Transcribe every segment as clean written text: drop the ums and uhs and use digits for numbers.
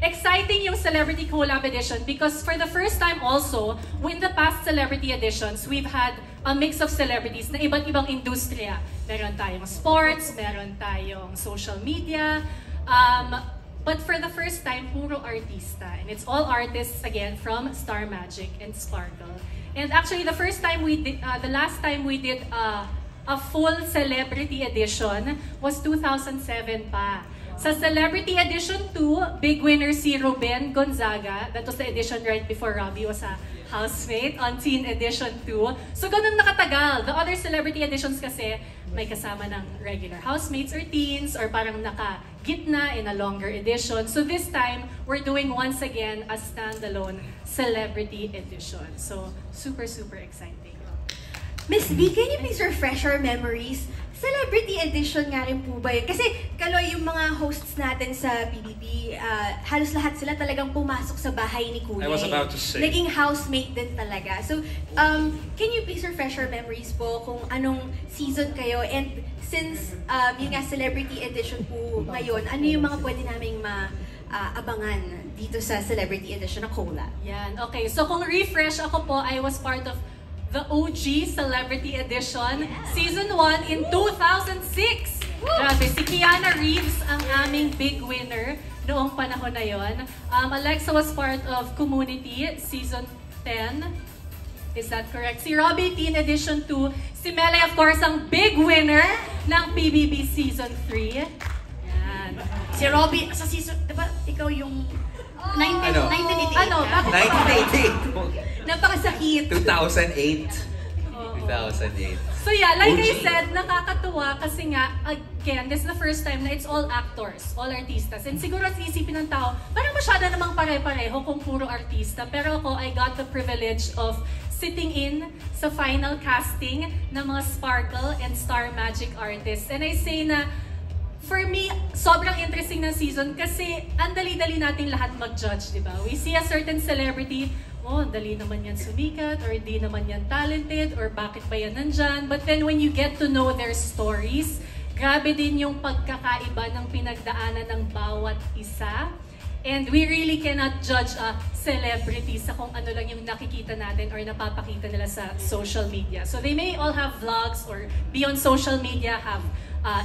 exciting yung Celebrity Collab Edition because for the first time also, in the past Celebrity Editions, we've had a mix of celebrities na iba't ibang industriya. Meron tayong sports, meron tayong social media, but for the first time, puro artista. And it's all artists, again, from Star Magic and Sparkle. And actually, the last time we did a full Celebrity Edition was 2007 pa. Sa Celebrity Edition 2, big winner si Ruben Gonzaga. That was the edition right before Robbie was a housemate on Teen Edition 2. So ganun nakatagal. The other Celebrity Editions kasi may kasama ng regular housemates or teens or parang naka-gitna in a longer edition. So this time, we're doing once again a standalone Celebrity Edition. So super, super exciting. Miss B, can you please refresh our memories? Celebrity Edition nga rin po ba yun? Kasi, Kaloy, yung mga hosts natin sa PBB, halos lahat sila talagang pumasok sa bahay ni Kuya. I was about to say. Naging housemate din talaga. So, can you please refresh our memories po kung anong season kayo? And since yung nga Celebrity Edition po ngayon, ano yung mga pwede naming abangan dito sa Celebrity Edition na collab? Yan, okay. So kung refresh ako po, I was part of the OG Celebrity Edition, Season 1 in 2006. Grabe, si Kiana Reeves ang aming big winner noong panahon na yon. Alexa was part of Community, Season 10. Is that correct? Si Robbie, Teen Edition 2. Si Melay, of course, ang big winner ng PBB Season 3. Yan. Si Robbie, sa season, diba, ikaw yung 1988. Ano? Bakit 1988. Napakasakit. 2008. 2008. So yeah, like I said, nakakatuwa kasi nga, again, this is the first time na it's all actors, all artistas. And siguro at isipin ng tao, parang masyado namang pare-pareho kung puro artista. Pero ako, I got the privilege of sitting in sa final casting ng mga Sparkle and Star Magic artists. And I say na, for me, sobrang interesting na season kasi ang dali-dali natin lahat mag-judge, di ba? We see a certain celebrity, oh, dali naman yan sumikat, or di naman yan talented, or bakit ba yan nandyan? But then when you get to know their stories, grabe din yung pagkakaiba ng pinagdaanan ng bawat isa. And we really cannot judge a celebrity sa kung ano lang yung nakikita natin or napapakita nila sa social media. So they may all have vlogs or be on social media, have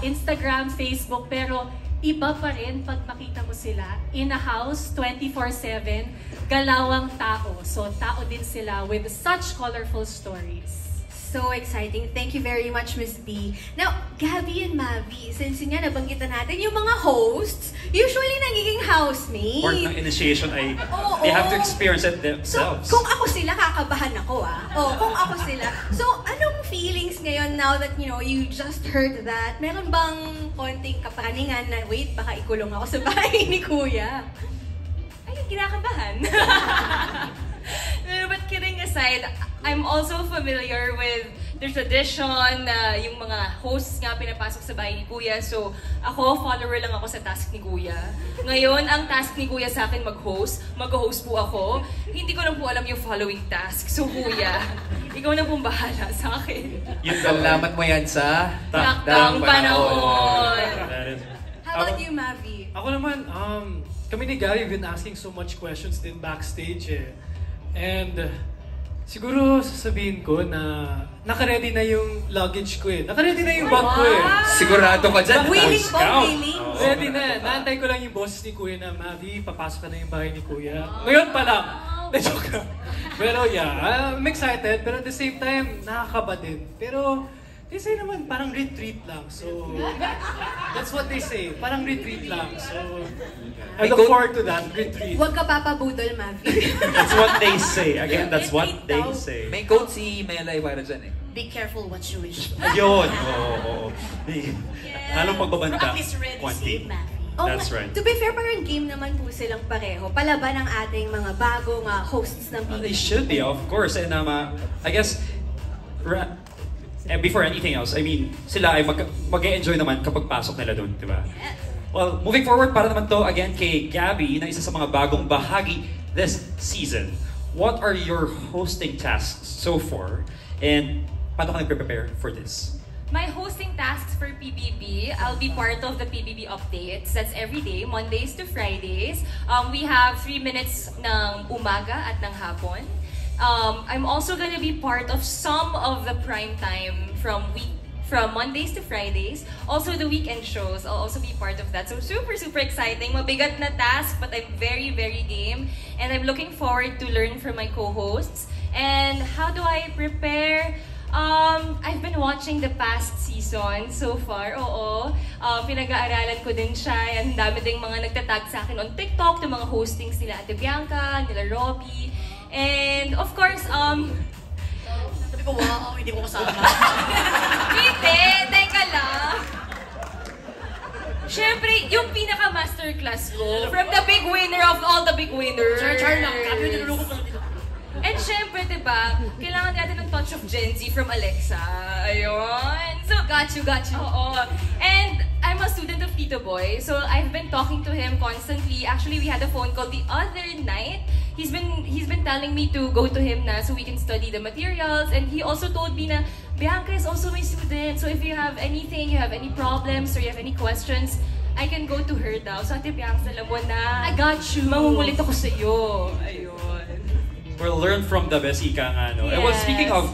Instagram, Facebook, pero iba pa rin pag makita mo sila in a house 24/7, galawang tao. So tao din sila with such colorful stories. So exciting. Thank you very much, Miss B. Now, Gabby and Mavi, since nga nabanggitan natin, yung mga hosts, usually nagiging housemates. Part ng initiation ay they have to experience it themselves. So, kung ako sila, kakabahan ako kung ako sila. So, anong feelings ngayon now that, you just heard that? Meron bang konting kapraningan na, wait, baka ikulong ako sa bahay ni Kuya? Ay, kinakabahan. No, but kidding aside, I'm also familiar with the tradition na yung mga hosts nga pinapasok sa bahay ni Kuya. So, ako, follower lang ako sa task ni Kuya. Ngayon, ang task ni Kuya sa akin mag-host. Mag-host po ako. Hindi ko lang po alam yung following task. So, Kuya, ikaw na pong bahala sa akin. Yung nalaman mo yan sa takdang panahon. How about you, Mavi? Ako naman, kami ni Gary, we've been asking so much questions din backstage And siguro sasabihin ko na naka-ready na yung luggage ko Naka-ready na yung bag ko Sigurado ka dyan. Willing po, willing. Ready na. Naantay ko lang yung boses ni Kuya na, Mavi, papasok ka na yung bahay ni Kuya. Ngayon pa lang. Joke lang. Pero yeah, I'm excited. Pero at the same time, nakakaba din. Pero they say naman, parang retreat lang. So, that's what they say. Parang retreat lang. So, I look forward to that, retreat. Huwag ka papabudol, Mavi. That's what they say. Again, that's what they say. May quote si Melay para dyan Be careful what you wish. Ayun. Oo. Halong pagbabanta. At least ready, Quantity. Mavi. That's right. To be fair, parang game naman po silang pareho. Palaban ng ating mga bagong hosts ng PBB. They should be, of course. And I guess, before anything else, I mean, sila ay mag-e-enjoy naman kapag pasok nila doon, di ba? Yes. Well, moving forward, para naman to again kay Gabby, na isa sa mga bagong bahagi this season. What are your hosting tasks so far? And paano ka nag-prepare for this? my hosting tasks for PBB, I'll be part of the PBB updates. That's every day, Mondays to Fridays. We have 3 minutes ng umaga at ng hapon. I'm also gonna be part of some of the prime time from Mondays to Fridays. Also the weekend shows, I'll also be part of that. So super exciting. Mabigat na task, but I'm very game. And I'm looking forward to learn from my co-hosts. And how do I prepare? I've been watching the past season so far, oo. Pinag-aaralan ko din siya. Ang dami ding mga nagtatag sa akin on TikTok, yung mga hostings nila Ate Bianca, nila Robbie. And of course, Sabi ko, wow, hindi ko kasama. Hindi, teka lang. Siyempre, yung pinaka-masterclass ko, from the big winner of all the big winners. Char lang, kami yung niluloko ko lang dito. And syempre, diba, kailangan natin ng touch of Gen Z from Alexa. Ayun. So, Got you. oo. And I'm a student of Tito Boy, so I've been talking to him constantly. Actually, we had a phone call the other night. He's been telling me to go to him na so we can study the materials. And he also told me na, Bianca is also my student. So if you have anything, you have any problems, or you have any questions, I can go to her daw. So Ate Bianca, alam mo na. I got you. Mangungulit ako sa'yo. Ayun. We'll learn from the best, ika nga, no? And well, Yes. speaking of,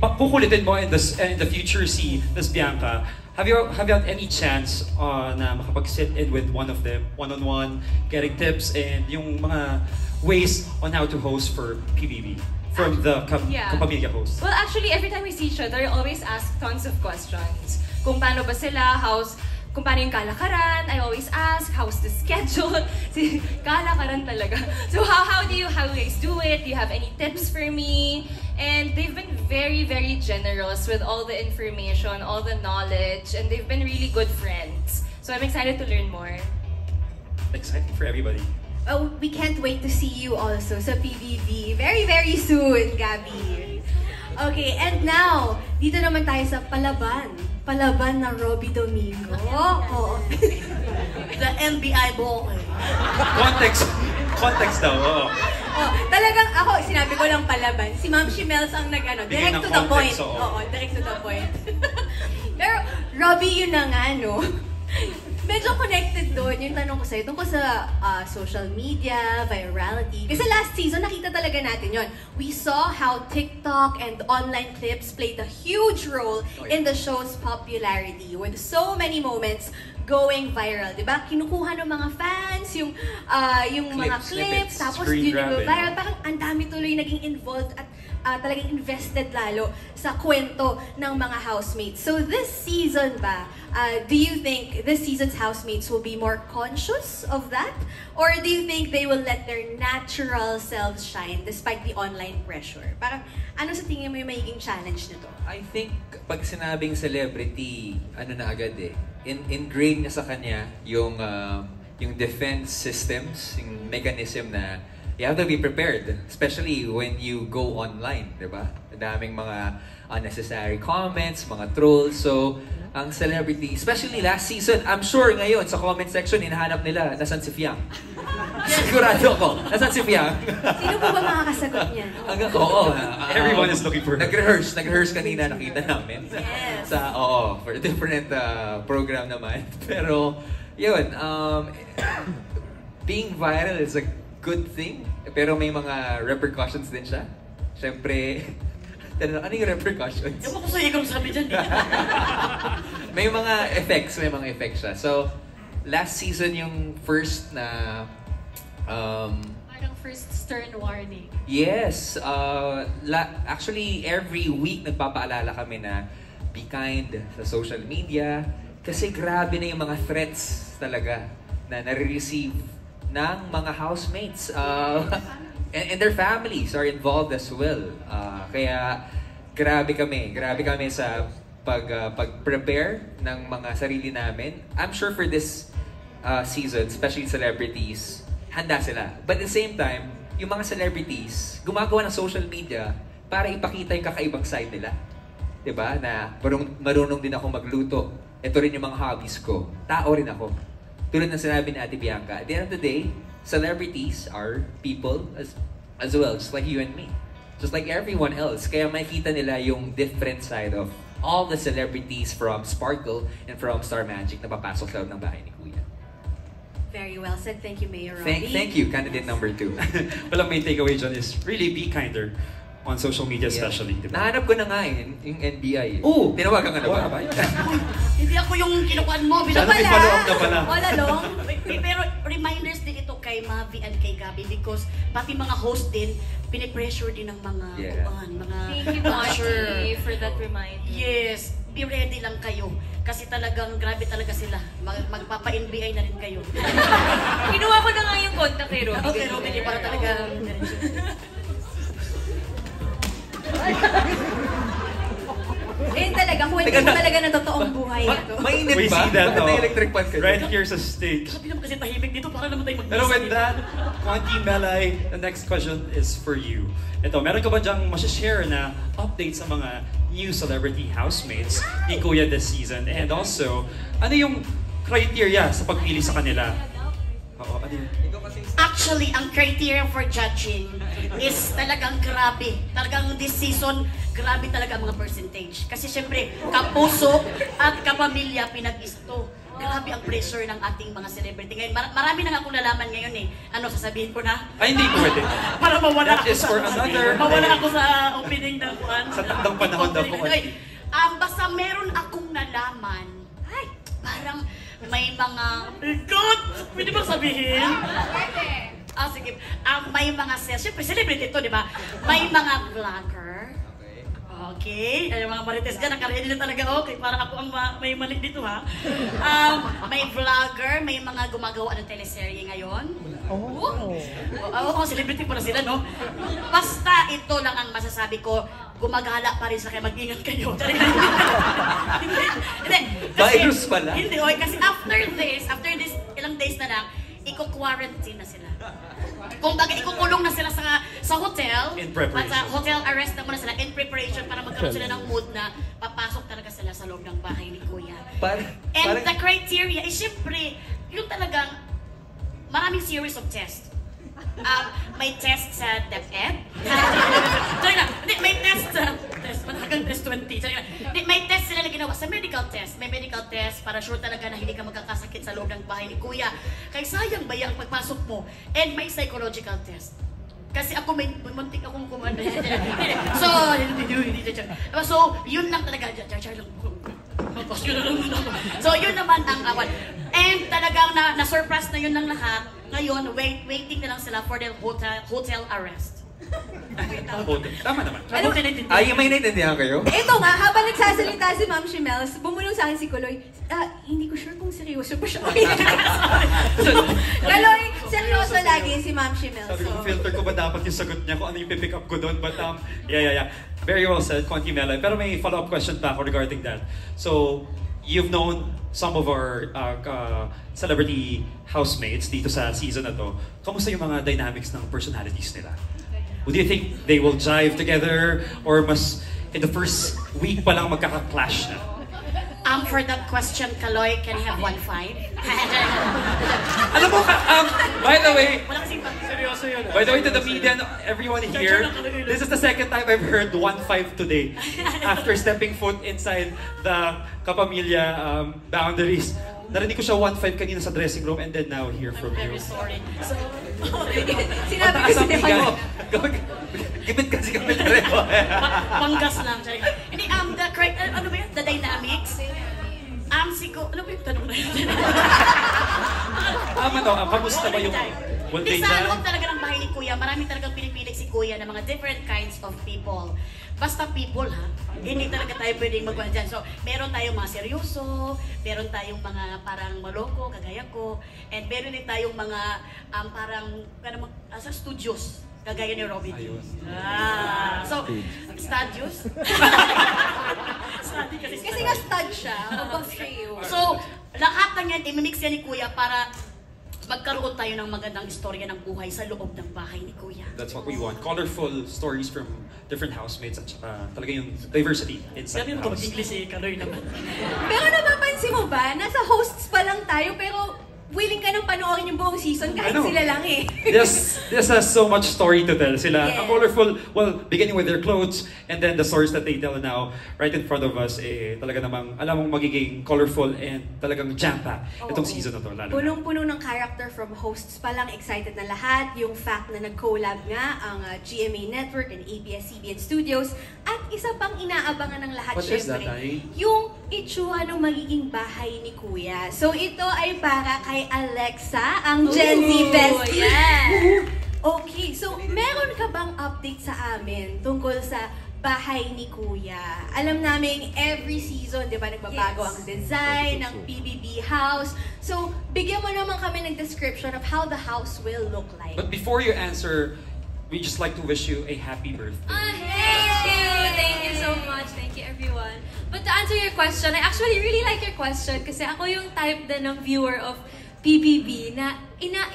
kukulitin mo in the future si Miss Bianca, have you had any chance na makapag-sit in with one of them, one-on-one, getting tips and yung mga ways on how to host for PBB from the Yeah. Kapamilya host? Well, actually, every time we see each other, I always ask tons of questions. Kung paano ba sila, kung paano yung kalakaran, I always ask, how's the schedule? Kalakaran talaga. So how do you guys do it? Do you have any tips for me? And they've been very generous with all the information, all the knowledge, and they've been really good friends. So I'm excited to learn more. Exciting for everybody. Oh, we can't wait to see you also sa PBB very soon, Gabby. Okay, and now, dito naman tayo sa Palaban na Robbie Domingo. Oh. The NBI boy. Context daw, oo. Oh, talagang ako, sinabi ko lang Palaban. Si Ma'am Shimels ang Bigyan direct ng to the point. context, oo. Oo, direct to the point. Pero, Robbie, yun na nga, no? Medyo connected doon yung tanong ko sa'yo tungkol sa social media, virality. Kasi last season, nakita talaga natin yon. We saw how TikTok and online clips played a huge role in the show's popularity with so many moments going viral, di ba? Kinukuha ng mga fans yung mga clips, Snippets, tapos screen yun yung grabbing. viral. Parang ang dami tuloy naging involved at talagang invested lalo sa kwento ng mga housemates. So this season ba, do you think this season's housemates will be more conscious of that? Or do you think they will let their natural selves shine despite the online pressure? Parang ano sa tingin mo yung magiging challenge nito? I think pag sinabing celebrity, ano na agad eh, ingrained na sa kanya yung defense systems, yung mechanism na you have to be prepared, especially when you go online, di ba? Daming mga unnecessary comments, mga trolls. So, ang celebrity, especially last season, I'm sure ngayon sa comment section, hinahanap nila, nasan si Fiang? Sigurado ako, nasan si Fiang? Sino po ba makakasagot niyan? Oo. Everyone is looking for her. Nag-rehearse kanina, nakita namin. Yes. For a different program naman. Pero, yun, being viral is a good thing, pero may mga repercussions din siya. Siyempre, ano yung repercussions? Ewan ko sa ikaw sabi dyan eh. may mga effects siya. So, last season yung first na Parang first stern warning. yes, actually every week nagpapaalala kami na be kind sa social media kasi grabe na yung mga threats talaga na nare-receive ng mga housemates and their families are involved as well. Kaya grabe kami sa pag-prepare ng mga sarili namin. I'm sure for this season, especially celebrities, handa sila. But at the same time, yung mga celebrities, gumagawa ng social media para ipakita yung kakaibang side nila. Diba? Na marunong din ako magluto. Ito rin yung mga hobbies ko. Tao rin ako. Tulad ng sinabi ni Ate Bianca, at the end of the day, celebrities are people as well, just like you and me. Just like everyone else. Kaya makikita nila yung different side of all the celebrities from Sparkle and from Star Magic na papasok sa loob ng bahay ni Kuya. Very well said. Thank you, Mayor Robbie. Thank you, candidate number 2. Well, ang main takeaway dyan is really be kinder on social media especially. Diba? Nahanap ko na nga yung NBI. Oo. Tinawagan ka na ba? Hindi ako yung kinukuhan mo. Sana may follow up na pala. All along. Pero reminders din ito kay Mavi and kay Gabby because pati mga host din, pinipressure din ng mga mga Thank you, basher. Monty, for that reminder. Yes, be ready lang kayo. Kasi talagang grabe talaga sila. Magpapa-NBI na rin kayo. Kinuha ko na nga yung contact kay Robby. Okay, Robin, para talaga. Eh talaga, kwento mo talaga ng totoong buhay ito. Mainit We ba? see that, Bakit no? may electric fan ka? Right here sa stage. Sabi naman kasi tahimik dito para naman tayo mag-busy. Pero with that, Conti Melay, the next question is for you. Ito, meron ka ba dyang masashare na update sa mga new celebrity housemates ni Kuya this season? And also, ano yung criteria sa pagpili sa kanila? Oo, ano yun? Actually, ang criteria for judging is talagang grabe. Talagang this season, grabe talaga ang mga percentage. Kasi syempre, kapuso at kapamilya pinag-isto. Grabe ang pressure ng ating mga celebrity. Ngayon, marami na nga akong nalaman ngayon eh. Ano, sasabihin ko na? Ay, hindi pwede. Para mawala That ako is for another mawala day. ako sa opening ng kuan. Sa takdang panahon daw po. Okay. Basta meron akong nalaman. Ay, parang may mga... God! Pwede ba sabihin? Sige. May mga syempre celebrity to, di ba? May mga vlogger. Okay. Ay, mga marites dyan, nakaready na talaga. Okay, parang ako ang may mali dito, ha? May vlogger, may mga gumagawa ng teleserye ngayon. Oo, celebrity pala sila, no? Basta ito lang ang masasabi ko, gumagala pa rin sa kaya mag-ingat kayo. Hindi. Virus pala. Hindi, okay. Kasi after this, ilang days na lang, iko-quarantine na sila. Kung baga, ikukulong na sila sa hotel. In preparation. At sa hotel arrest na muna sila in preparation para magkaroon sila ng mood na papasok talaga sila sa loob ng bahay ni Kuya. And the criteria is syempre, yung talagang maraming series of tests. May test sa DepEd. Sorry na, may test sa matagang test 20. Sorry na. May test sila na ginawa sa medical test. May medical test para sure talaga na hindi ka magkakasakit sa loob ng bahay ni Kuya. Kaya sayang ba yung pagpasok mo? And may psychological test. Kasi ako may muntik akong kumanda. So, so, yun lang talaga. So, yun naman ang awan. And talagang na-surprise na yun ng lahat. Ngayon, waiting na lang sila for their hotel arrest. Tama naman. Ay, may naiintindihan kayo? Ito nga, habang nagsasalita si Ma'am Shimels, bumulong sa akin si Kuloy, hindi ko sure kung seryoso pa siya. Kaloy, seryoso lagi si Ma'am Shimels. Sabi ko, filter ko ba dapat yung sagot niya kung ano yung pipick up ko doon? But yeah. Very well said, Conti Melay. Pero may follow-up question pa ako regarding that. So, you've known some of our celebrity housemates dito sa season na to. Kamusta yung mga dynamics ng personalities nila? Do you think they will jive together? Or mas in the first week pa lang magkaka-clash na? For that question, Kaloy, can I have 1.5? Alam mo, by the way, Wala kasing Seryoso yun. by the way, to the media and everyone here, this is the second time I've heard 1.5 today. After stepping foot inside the Kapamilya boundaries. Narinig ko siya 1.5 kanina sa dressing room and then now hear from I'm very you. sorry. So, Sinabi ko si kayo. Gibit kasi kami pareho. panggas lang. Sorry. Hindi, the correct, ano ba yun? The dynamics? Ano ba yung tanong na yun? Kamusta ba yung one day Hindi, sa dyan? loob talaga ng bahay ni Kuya, marami talagang pinipili si Kuya ng mga different kinds of people. Basta people, ha? Hindi talaga tayo pwedeng magawa dyan. So, meron tayong mga seryoso, meron tayong mga parang maloko, kagaya ko, and meron din tayong mga parang sa studios, kagaya ni Robby. So, studios? Kasi nga stud siya, above siya yun. So, lahat ng yan, imimix yan ni Kuya para magkaroon tayo ng magandang istorya ng buhay sa loob ng bahay ni Kuya. That's what we want. Colorful stories from different housemates at saka talaga yung diversity inside the house. English eh, Kaloy naman. Pero napapansin mo ba, nasa hosts pa lang tayo, pero willing ka nang panoorin yung buong season kahit I know. sila lang eh. This has so much story to tell. Sila, Yes. ang colorful, well, beginning with their clothes, and then the stories that they tell now, right in front of us, talaga namang, alam mong magiging colorful and talagang jam-packed itong season na to. Lalo na. Punong-puno ng character from hosts pa lang, excited na lahat. Yung fact na nag-collab nga ang GMA Network and ABS-CBN Studios. At isa pang inaabangan ng lahat, What is that, syempre, Ai? yung itsura ng magiging bahay ni Kuya. So ito ay para kay Alexa, ang Gen Z bestie. yeah. Okay, so meron ka bang update sa amin tungkol sa bahay ni Kuya? Alam namin every season, di ba, nagbabago Yes. ang design ng PBB house. So, bigyan mo naman kami ng description of how the house will look like. But before you answer, we just like to wish you a happy birthday. Thank you so much. Thank you, everyone. But to answer your question, I actually really like your question kasi ako yung type din ng viewer of PBB na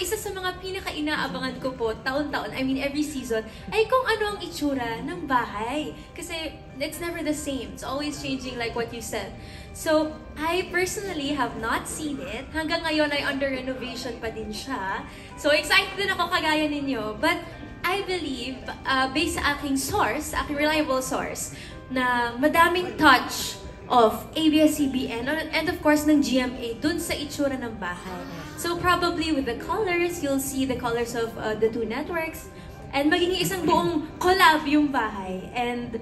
isa sa mga pinaka-inaabangan ko po taon-taon, I mean every season, ay kung ano ang itsura ng bahay. Kasi it's never the same. It's always changing like what you said. So, I personally have not seen it. Hanggang ngayon ay under renovation pa din siya. So, excited din ako kagaya ninyo. But I believe, based sa aking source, aking reliable source, na madaming touch of ABS-CBN and of course ng GMA dun sa itsura ng bahay. So probably with the colors, you'll see the colors of the two networks and magiging isang buong collab yung bahay. And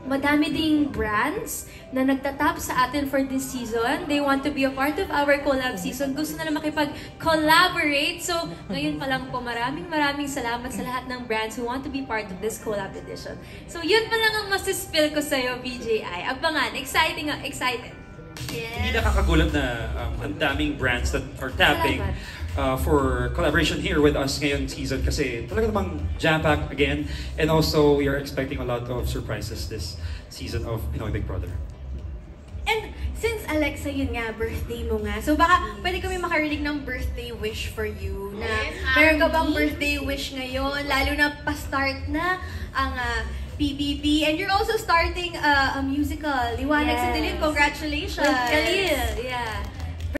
madami ding brands na nagtatap sa atin for this season. They want to be a part of our collab season. Gusto na makipag-collaborate. So, ngayon pa lang po, maraming salamat sa lahat ng brands who want to be part of this collab edition. So, yun pa lang ang masispill ko sa'yo, BJI. Abangan. Exciting. Hindi nakakagulat na ang daming brands that are tapping for collaboration here with us ngayong season kasi talaga namang jam-packed again, and also we are expecting a lot of surprises this season of Pinoy Big Brother. And since Alexa, yun nga, birthday mo nga. So baka pwede kami makarinig ng birthday wish for you. Na meron ka bang birthday wish ngayon? Lalo na pa-start na ang PBB. And you're also starting a musical, Liwanag sa Dilim. Congratulations! With Khalil, yeah.